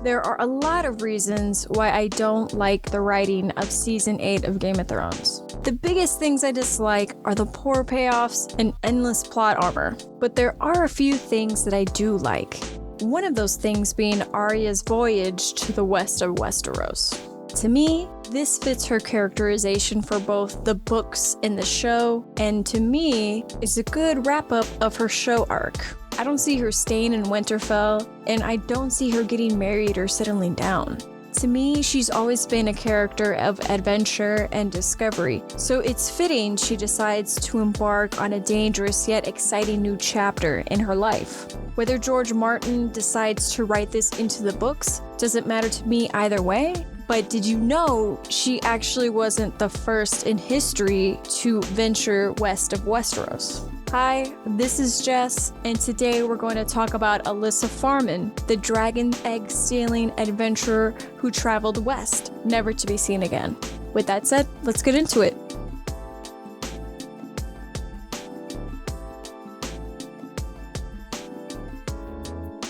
There are a lot of reasons why I don't like the writing of Season 8 of Game of Thrones. The biggest things I dislike are the poor payoffs and endless plot armor, but there are a few things that I do like. One of those things being Arya's voyage to the West of Westeros. To me, this fits her characterization for both the books and the show, and to me, is a good wrap-up of her show arc. I don't see her staying in Winterfell, and I don't see her getting married or settling down. To me, she's always been a character of adventure and discovery, so it's fitting she decides to embark on a dangerous yet exciting new chapter in her life. Whether George Martin decides to write this into the books doesn't matter to me either way, but did you know she actually wasn't the first in history to venture west of Westeros? Hi, this is Jess, and today we're going to talk about Elissa Farman, the dragon egg-stealing adventurer who traveled west, never to be seen again. With that said, let's get into it.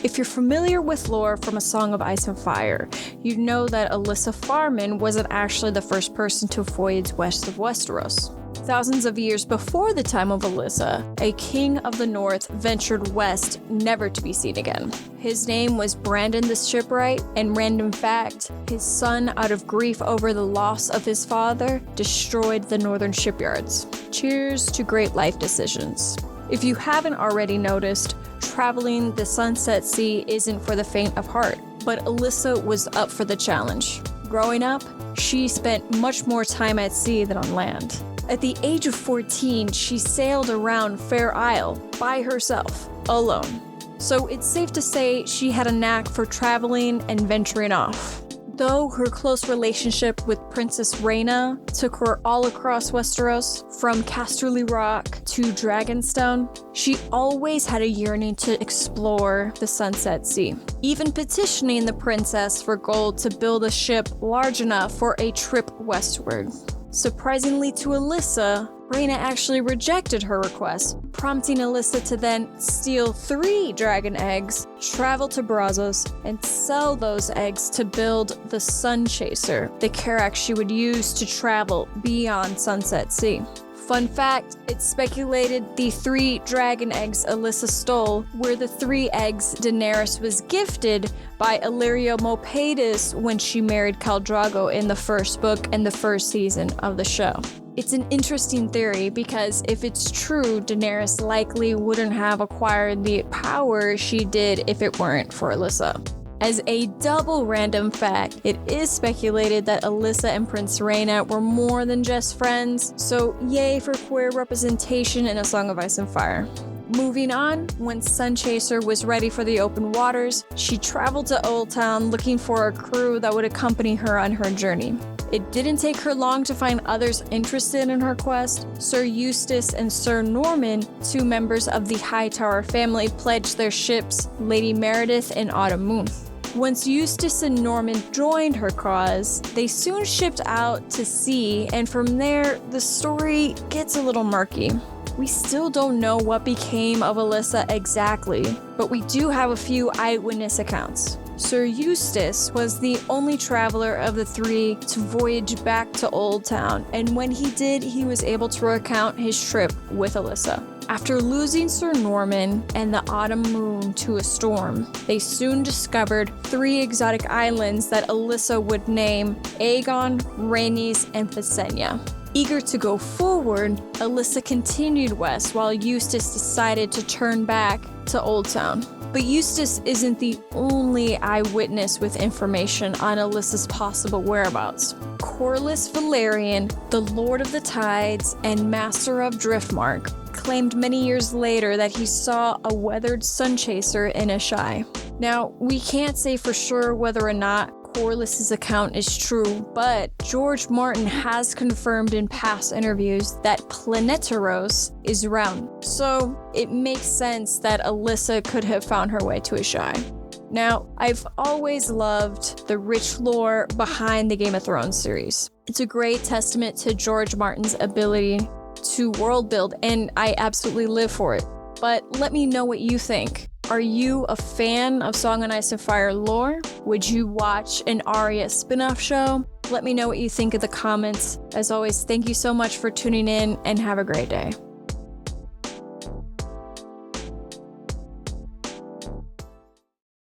If you're familiar with lore from A Song of Ice and Fire, you know that Elissa Farman wasn't actually the first person to voyage west of Westeros. Thousands of years before the time of Elissa, a king of the north ventured west, never to be seen again. His name was Brandon the Shipwright, and random fact, his son, out of grief over the loss of his father, destroyed the northern shipyards. Cheers to great life decisions. If you haven't already noticed, traveling the Sunset Sea isn't for the faint of heart, but Elissa was up for the challenge. Growing up, she spent much more time at sea than on land. At the age of 14, she sailed around Fair Isle by herself, alone. So it's safe to say she had a knack for traveling and venturing off. Though her close relationship with Princess Rhaena took her all across Westeros, from Casterly Rock to Dragonstone, she always had a yearning to explore the Sunset Sea, even petitioning the princess for gold to build a ship large enough for a trip westward. Surprisingly to Elissa, Rhaena actually rejected her request, prompting Elissa to then steal 3 dragon eggs, travel to Brazos, and sell those eggs to build the Sun Chaser, the carrack she would use to travel beyond Sunset Sea. Fun fact, it's speculated the 3 dragon eggs Elissa stole were the 3 eggs Daenerys was gifted by Illyrio Mopatis when she married Khal Drogo in the first book and the first season of the show. It's an interesting theory because if it's true, Daenerys likely wouldn't have acquired the power she did if it weren't for Elissa. As a double random fact, it is speculated that Elissa and Prince Rhaena were more than just friends, so yay for queer representation in A Song of Ice and Fire. Moving on, when Sun Chaser was ready for the open waters, she traveled to Old Town looking for a crew that would accompany her on her journey. It didn't take her long to find others interested in her quest. Sir Eustace and Sir Norman, 2 members of the Hightower family, pledged their ships, Lady Meredith and Autumn Moon. Once Eustace and Norman joined her cause, they soon shipped out to sea, and from there, the story gets a little murky. We still don't know what became of Elissa exactly, but we do have a few eyewitness accounts. Sir Eustace was the only traveler of the 3 to voyage back to Old Town, and when he did, he was able to recount his trip with Elissa. After losing Sir Norman and the Autumn Moon to a storm, they soon discovered 3 exotic islands that Elissa would name Aegon, Rhaenys, and Visenya. Eager to go forward, Elissa continued west while Eustace decided to turn back to Old Town. But Eustace isn't the only eyewitness with information on Elissa's possible whereabouts. Corlys Velaryon, the Lord of the Tides and Master of Driftmark, claimed many years later that he saw a weathered sun chaser in Asshai. Now, we can't say for sure whether or not Corlys's account is true, but George Martin has confirmed in past interviews that Planeteros is around, so it makes sense that Elissa could have found her way to Asshai. Now, I've always loved the rich lore behind the Game of Thrones series. It's a great testament to George Martin's ability to world build, and I absolutely live for it. But let me know what you think. Are you a fan of Song and Ice and Fire lore? Would you watch an Arya spin-off show? Let me know what you think in the comments. As always, thank you so much for tuning in and have a great day.